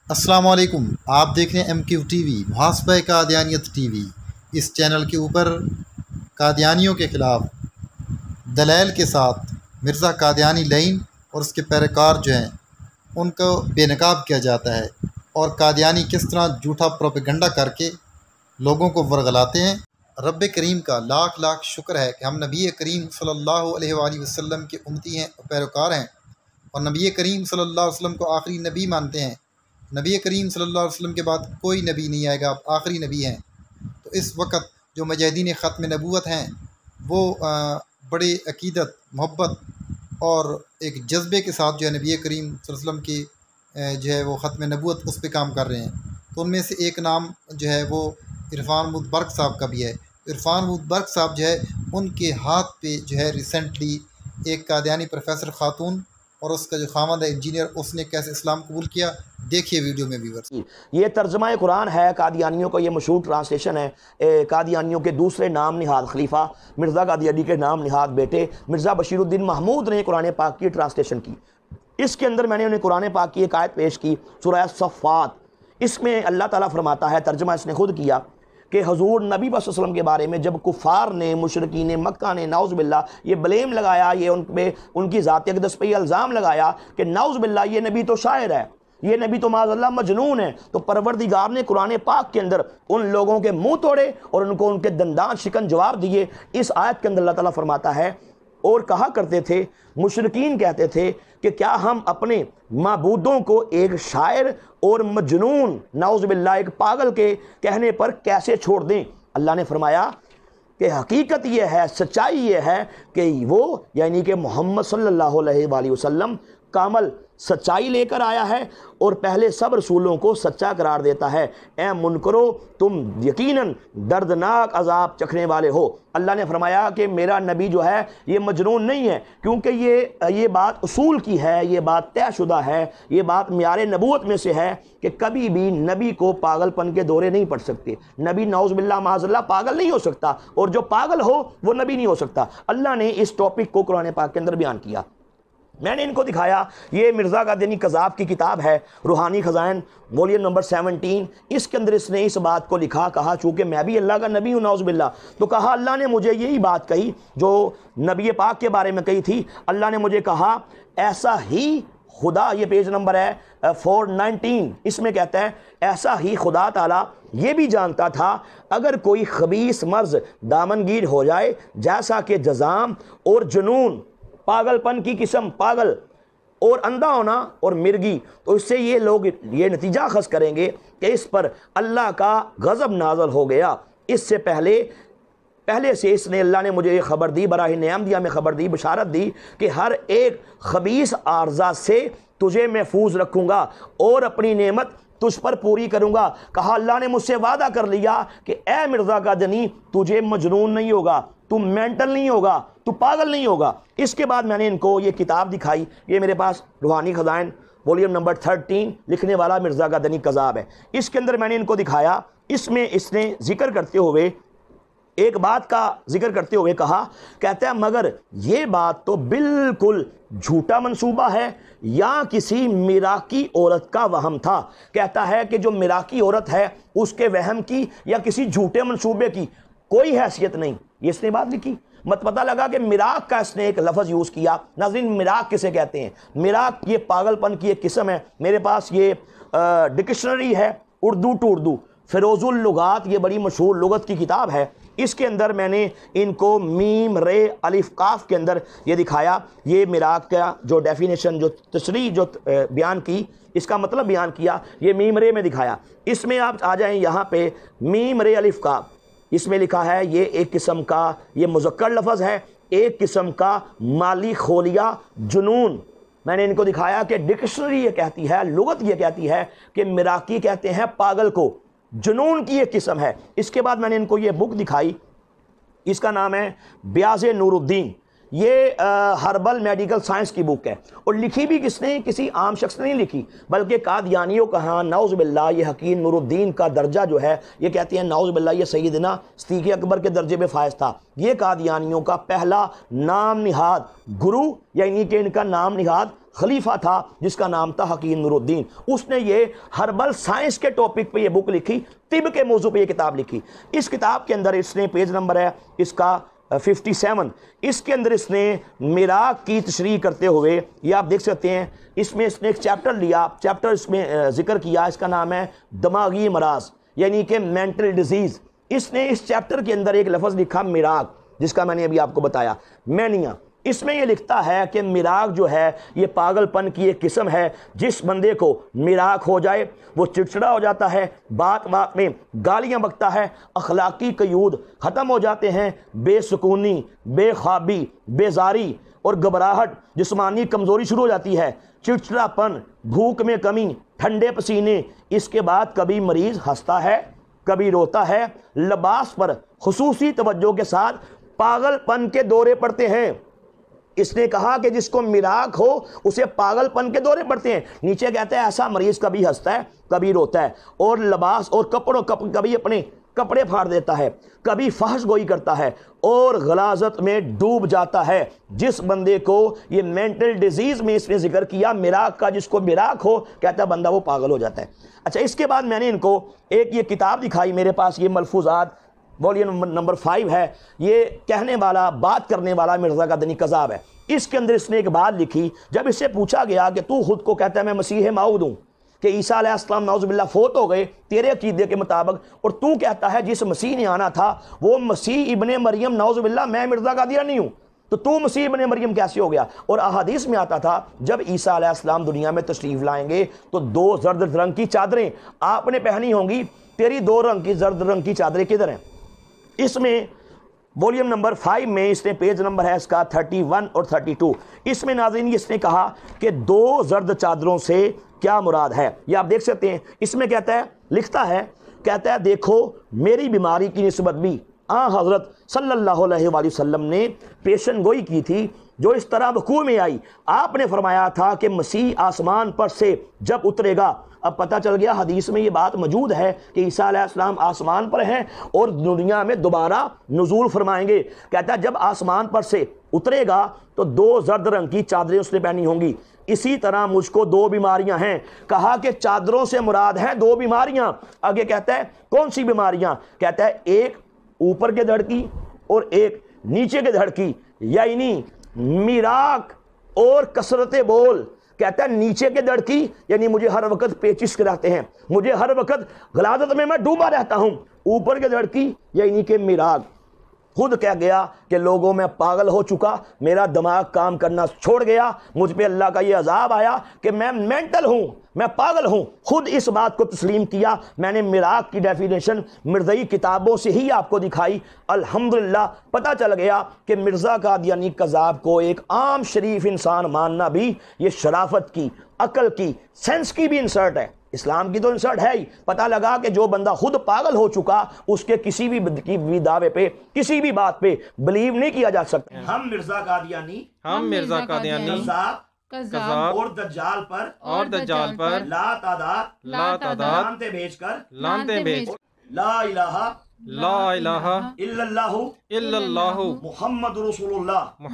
السلام علیکم، آپ دیکھ رہے ہیں ایم کیو ٹی وی محاسبہ قادیانیت ٹی وی۔ اس چینل کے اوپر قادیانیوں کے خلاف دلائل کے ساتھ مرزا قادیانی لعین اور اس کے پیروکار جو ہیں ان کو بے نقاب کیا جاتا ہے، اور قادیانی کس طرح جھوٹا پروپیگنڈا کر کے لوگوں کو ورغلاتے ہیں۔ رب کریم کا لاکھ لاکھ شکر ہے کہ ہم نبی کریم صلی اللہ علیہ وآلہ وسلم کے امتی ہیں اور پیروکار ہیں، اور نبی کریم صلی اللہ علیہ وسلم کو آخری نبی مانتے ہیں۔ نبی کریم صلی اللہ علیہ وسلم کے بعد کوئی نبی نہیں آئے گا، آپ آخری نبی ہیں۔ تو اس وقت جو مجاہدین ختم نبوت ہیں وہ بڑے عقیدت، محبت اور ایک جذبے کے ساتھ جو ہے نبی کریم صلی اللہ علیہ وسلم کی جو ہے وہ ختم نبوت اس پہ کام کر رہے ہیں۔ تو ان میں سے ایک نام جو ہے وہ عرفان محمود برق صاحب کا بھی ہے۔ عرفان محمود برق صاحب جو ہے ان کے ہاتھ پہ جو ہے ریسنٹلی ایک قادیانی پروفیسر خاتون اور اس کا جو خاوند ہے انجینئر، اس نے کیسے اسلام قبول کیا، دیکھیے ویڈیو میں ویورز۔ یہ ترجمہ قرآن ہے قادیانیوں کا، یہ مشہور ٹرانسلیشن ہے قادیانیوں کے دوسرے نام نہاد خلیفہ مرزا قادیانی کے نام نہاد بیٹے مرزا بشیر الدین محمود نے قرآن پاک کی ٹرانسلیشن کی۔ اس کے اندر میں نے انہیں قرآن پاک کی ایک آیت پیش کی، سورہ صفات۔ اس میں اللہ تعالیٰ فرماتا ہے، ترجمہ اس نے خود کیا، کہ حضور نبی صلی اللہ علیہ وسلم کے بارے میں جب کفار نے، مشرکین مکہ نے نعوذ باللہ یہ بلیم لگایا، یہ ان پہ ان کی ذات اقدس پہ یہ الزام لگایا کہ نعوذ باللہ یہ نبی تو شاعر ہے، یہ نبی تو معاذ اللہ مجنون ہے، تو پروردگار نے قرآن پاک کے اندر ان لوگوں کے منہ توڑے اور ان کو ان کے دندان شکن جواب دیے۔ اس آیت کے اندر اللہ تعالیٰ فرماتا ہے، اور کہا کرتے تھے، مشرکین کہتے تھے کہ کیا ہم اپنے معبودوں کو ایک شاعر اور مجنون نعوذ باللہ ایک پاگل کے کہنے پر کیسے چھوڑ دیں؟ اللہ نے فرمایا کہ حقیقت یہ ہے، سچائی یہ ہے کہ وہ یعنی کہ محمد صلی اللہ علیہ وآلہ وسلم کامل سچائی لے کر آیا ہے اور پہلے سب رسولوں کو سچا قرار دیتا ہے۔ اے منکرو، تم یقیناً دردناک عذاب چکھنے والے ہو۔ اللہ نے فرمایا کہ میرا نبی جو ہے یہ مجنون نہیں ہے، کیونکہ یہ بات اصول کی ہے، یہ بات طے شدہ ہے، یہ بات معیار نبوت میں سے ہے کہ کبھی بھی نبی کو پاگل پن کے دورے نہیں پڑ سکتے۔ نبی نعوذ باللہ معاذ اللہ پاگل نہیں ہو سکتا، اور جو پاگل ہو وہ نبی نہیں ہو سکتا۔ اللہ نے اس ٹاپک کو قرآن پاک کے اندر بیان کیا۔ میں نے ان کو دکھایا، یہ مرزا قادیانی کذاب کی کتاب ہے، روحانی خزائن ولیوم نمبر 17۔ اس کے اندر اس نے اس بات کو لکھا، کہا چونکہ میں بھی اللہ کا نبی ہوں نعوذ باللہ، تو کہا اللہ نے مجھے یہی بات کہی جو نبی پاک کے بارے میں کہی تھی۔ اللہ نے مجھے کہا ایسا ہی خدا، یہ پیج نمبر ہے 419، اس میں کہتا ہے ایسا ہی خدا تعالیٰ یہ بھی جانتا تھا اگر کوئی خبیث مرض دامنگیر ہو جائے، جیسا کہ جزام اور جنون، پاگل پن کی قسم پاگل، اور اندھا ہونا اور مرگی، تو اس سے یہ لوگ یہ نتیجہ اخذ کریں گے کہ اس پر اللہ کا غضب نازل ہو گیا۔ اس سے پہلے سے اس نے اللہ نے مجھے یہ خبر دی، براہ نعم دیا میں خبر دی، بشارت دی کہ ہر ایک خبیث عارضہ سے تجھے محفوظ رکھوں گا اور اپنی نعمت تجھ پر پوری کروں گا۔ کہا اللہ نے مجھ سے وعدہ کر لیا کہ اے مرزا قادیانی، تجھے مجنون نہیں ہوگا، تو مینٹل نہیں ہوگا، تو پاگل نہیں ہوگا۔ اس کے بعد میں نے ان کو یہ کتاب دکھائی، یہ میرے پاس روحانی خزائن ولیوم نمبر 13، لکھنے والا مرزا قادیانی کذاب ہے۔ اس کے اندر میں نے ان کو دکھایا، اس میں اس نے ذکر کرتے ہوئے ایک بات کا ذکر کرتے ہوئے کہا، کہتا ہے مگر یہ بات تو بالکل جھوٹا منصوبہ ہے یا کسی میراکی عورت کا وہم تھا۔ کہتا ہے کہ جو میراکی عورت ہے اس کے وہم کی یا کسی جھوٹے منصوبے کی کوئی حیثیت نہیں، یہ اس نے بات لکھی۔ مت پتہ لگا کہ میراک کا اس نے ایک لفظ یوز کیا۔ ناظرین، میراک کسے کہتے ہیں؟ میراک یہ پاگل پن کی ایک قسم ہے۔ میرے پاس یہ ڈکشنری ہے اردو ٹو اردو، فیروز اللغات، یہ بڑی مشہور لغت کی کتاب ہے۔ اس کے اندر میں نے ان کو میم رے الف قاف کے اندر یہ دکھایا، یہ میراک کا جو ڈیفینیشن، جو تشریح جو بیان کی، اس کا مطلب بیان کیا، یہ میم رے میں دکھایا۔ اس میں آپ آ جائیں یہاں پہ میم رے الف قاف، اس میں لکھا ہے یہ ایک قسم کا یہ مذکر لفظ ہے، ایک قسم کا مالی خولیہ جنون۔ میں نے ان کو دکھایا کہ ڈکشنری یہ کہتی ہے، لغت یہ کہتی ہے کہ میراکی کہتے ہیں پاگل کو، جنون کی ایک قسم ہے۔ اس کے بعد میں نے ان کو یہ بک دکھائی، اس کا نام ہے بیاض نور الدین، یہ ہربل میڈیکل سائنس کی بک ہے، اور لکھی بھی کس نے؟ کسی عام شخص نے نہیں لکھی، بلکہ قادیانیوں کا ہاں نعوذ باللہ یہ حکیم نور الدین کا درجہ جو ہے، یہ کہتے ہیں نعوذ باللہ یہ سیدنا صدیق اکبر کے درجے پہ فائز تھا۔ یہ قادیانیوں کا پہلا نام نہاد گرو، یعنی کہ ان کا نام نہاد خلیفہ تھا جس کا نام تھا حکیم نور الدین. اس نے یہ ہربل سائنس کے ٹاپک پہ یہ بک لکھی, طب کے موضوع پہ یہ کتاب لکھی. اس کتاب کے اندر اس نے پیج نمبر ہے اس کا 57, اس کے اندر اس نے معراج کی تشریح کرتے ہوئے یہ آپ دیکھ سکتے ہیں, اس میں اس نے ایک چیپٹر لیا, چیپٹر اس میں ذکر کیا, اس کا نام ہے دماغی امراض یعنی کہ مینٹل ڈیزیز. اس نے اس چیپٹر کے اندر ایک لفظ لکھا معراج, جس کا میں نے ابھی آپ کو بتایا مینیا. اس میں یہ لکھتا ہے کہ معراج جو ہے یہ پاگل پن کی ایک قسم ہے. جس بندے کو معراج ہو جائے وہ چڑچڑا ہو جاتا ہے, بات بات میں گالیاں بکتا ہے, اخلاقی قیود ختم ہو جاتے ہیں, بے سکونی, بے خوابی, بیزاری اور گھبراہٹ, جسمانی کمزوری شروع ہو جاتی ہے, چڑچڑا پن, بھوک میں کمی, ٹھنڈے پسینے. اس کے بعد کبھی مریض ہنستا ہے, کبھی روتا ہے, لباس پر خصوصی توجہ کے ساتھ پاگل پن کے دورے پڑتے ہیں. اس نے کہا کہ جس کو معراج ہو اسے پاگل پن کے دورے پڑتے ہیں. نیچے کہتا ہے ایسا مریض کبھی ہنستا ہے, کبھی روتا ہے, اور لباس اور کپڑوں کبھی اپنے کپڑے پھاڑ دیتا ہے, کبھی فحش گوئی کرتا ہے اور غلاظت میں ڈوب جاتا ہے. جس بندے کو یہ مینٹل ڈیزیز میں اس نے ذکر کیا معراج کا, جس کو معراج ہو کہتا ہے بندہ وہ پاگل ہو جاتا ہے. اچھا, اس کے بعد میں نے ان کو ایک یہ کتاب دکھائی, میرے پاس یہ ملفوظات والیوم نمبر 5 ہے, یہ کہنے والا بات کرنے والا مرزا قادیانی کذاب ہے. اس کے اندر اس نے ایک بات لکھی, جب اس سے پوچھا گیا کہ تو خود کو کہتا ہے میں مسیح موعود ہوں, کہ عیسیٰ علیہ السلام نعوذ باللہ فوت ہو گئے تیرے عقیدے کے مطابق, اور تو کہتا ہے جس مسیح نے آنا تھا وہ مسیح ابن مریم نعوذ باللہ میں مرزا قادیانی ہوں, تو تو مسیح ابن مریم کیسے ہو گیا؟ اور احادیث میں آتا تھا جب عیسیٰ علیہ السلام دنیا میں تشریف لائیں گے تو 2 زرد رنگ کی چادریں آپ نے پہنی ہوں گی, تیری 2 رنگ کی زرد رنگ کی چادریں کدھر ہیں؟ اس میں والیوم نمبر 5 میں اس نے پیج نمبر ہے اس کا 31 اور 32. اس میں ناظرین اس نے کہا کہ 2 زرد چادروں سے کیا مراد ہے, یہ آپ دیکھ سکتے ہیں. اس میں کہتا ہے, لکھتا ہے, کہتا ہے دیکھو میری بیماری کی نسبت بھی حضرت صلی اللہ علیہ وآلہ وسلم نے پیشن گوئی کی تھی جو اس طرح وقوع میں آئی. آپ نے فرمایا تھا کہ مسیح آسمان پر سے جب اترے گا. اب پتہ چل گیا حدیث میں یہ بات موجود ہے کہ عیسیٰ علیہ السلام آسمان پر ہیں اور دنیا میں دوبارہ نزول فرمائیں گے. کہتا ہے جب آسمان پر سے اترے گا تو 2 زرد رنگ کی چادریں اس نے پہنی ہوں گی. اسی طرح مجھ کو 2 بیماریاں ہیں. کہا کہ چادروں سے مراد ہیں 2 بیماریاں. آگے کہتا ہے کون سی بیماریاں؟ کہتا ہے ایک اوپر کے دھڑ کی اور ایک نیچے کے دھڑ کی, یعنی میراق اور کثرت بول. کہتا ہے نیچے کے دھڑ کی یعنی مجھے ہر وقت پیچش کراتے ہیں, مجھے ہر وقت غلاظت میں ڈوبا رہتا ہوں. اوپر کے دھڑ کی یعنی کہ میراق. خود کہہ گیا کہ لوگوں میں پاگل ہو چکا, میرا دماغ کام کرنا چھوڑ گیا, مجھ پہ اللہ کا یہ عذاب آیا کہ میں مینٹل ہوں, میں پاگل ہوں. خود اس بات کو تسلیم کیا. میں نے معراج کی ڈیفینیشن مرزائی کتابوں سے ہی آپ کو دکھائی. الحمدللہ پتہ چل گیا کہ مرزا قادیانی کذاب کو ایک عام شریف انسان ماننا بھی یہ شرافت کی, عقل کی, سینس کی بھی انسرٹ ہے. اسلام کی تو انسرٹ ہے ہی. پتہ لگا کہ جو بندہ خود پاگل ہو چکا اس کے کسی بھی دعوے پہ, کسی بھی بات پہ بلیو نہیں کیا جا سکتا. ہم مرزا قادیانی کذاب اور دجال پر لا تعداد لانتے بھیج کر لا الہ الا اللہ محمد رسول اللہ